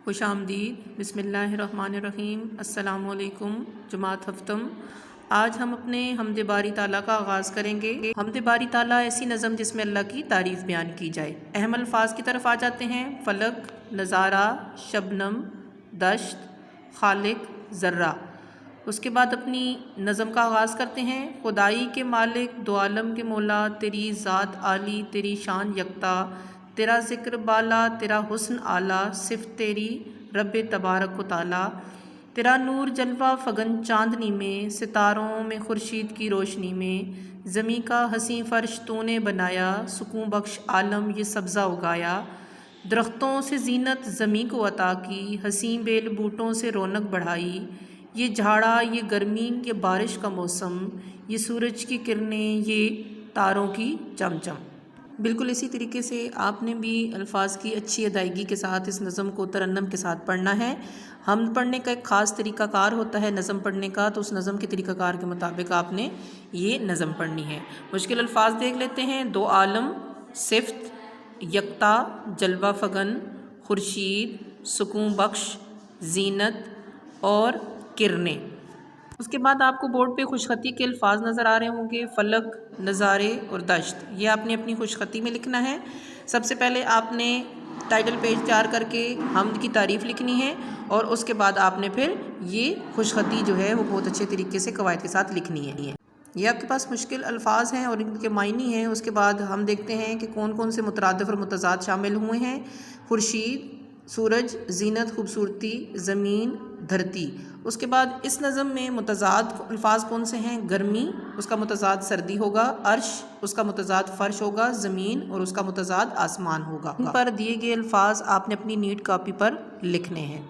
خوش آمدید۔ بسم اللہ الرحمن الرحیم۔ السلام علیکم جماعت ہفتم۔ آج ہم اپنے حمد باری تعالیٰ کا آغاز کریں گے۔ حمد باری تعالیٰ ایسی نظم جس میں اللہ کی تعریف بیان کی جائے۔ اہم الفاظ کی طرف آ جاتے ہیں۔ فلک، نظارہ، شبنم، دشت، خالق، ذرہ۔ اس کے بعد اپنی نظم کا آغاز کرتے ہیں۔ خدائی کے مالک، دو عالم کے مولا، تیری ذات عالی، تیری شان یکتا، تیرا ذکر بالا، تیرا حسن اعلیٰ، صفت تیری رب تبارک و تعالیٰ، تیرا نور جلوہ فگن چاندنی میں، ستاروں میں خورشید کی روشنی میں، زمیں کا حسین فرش تو نے بنایا، سکون بخش عالم یہ سبزہ اگایا، درختوں سے زینت زمیں کو عطا کی، حسین بیل بوٹوں سے رونق بڑھائی، یہ جھاڑا، یہ گرمی، یہ بارش کا موسم، یہ سورج کی کرنیں، یہ تاروں کی چمچم۔ بالکل اسی طریقے سے آپ نے بھی الفاظ کی اچھی ادائیگی کے ساتھ اس نظم کو ترنم کے ساتھ پڑھنا ہے۔ حمد پڑھنے کا ایک خاص طریقہ کار ہوتا ہے نظم پڑھنے کا، تو اس نظم کے طریقہ کار کے مطابق آپ نے یہ نظم پڑھنی ہے۔ مشکل الفاظ دیکھ لیتے ہیں۔ دو عالم، صفت، یکتا، جلوہ فگن، خورشید، سکون بخش، زینت اور کرنیں۔ اس کے بعد آپ کو بورڈ پہ خوش خطی کے الفاظ نظر آ رہے ہوں گے۔ فلک، نظارے اور دشت، یہ آپ نے اپنی خوش خطی میں لکھنا ہے۔ سب سے پہلے آپ نے ٹائٹل پیج تیار کر کے حمد کی تعریف لکھنی ہے، اور اس کے بعد آپ نے پھر یہ خوش خطی جو ہے وہ بہت اچھے طریقے سے قواعد کے ساتھ لکھنی ہے۔ یہ آپ کے پاس مشکل الفاظ ہیں اور ان کے معنی ہیں۔ اس کے بعد ہم دیکھتے ہیں کہ کون کون سے مترادف اور متضاد شامل ہوئے ہیں۔ خورشید، سورج، زینت، خوبصورتی، زمین، دھرتی۔ اس کے بعد اس نظم میں متضاد الفاظ کون سے ہیں؟ گرمی، اس کا متضاد سردی ہوگا، عرش، اس کا متضاد فرش ہوگا، زمین اور اس کا متضاد آسمان ہوگا۔ ان پر دیے گئے الفاظ آپ نے اپنی نیٹ کاپی پر لکھنے ہیں۔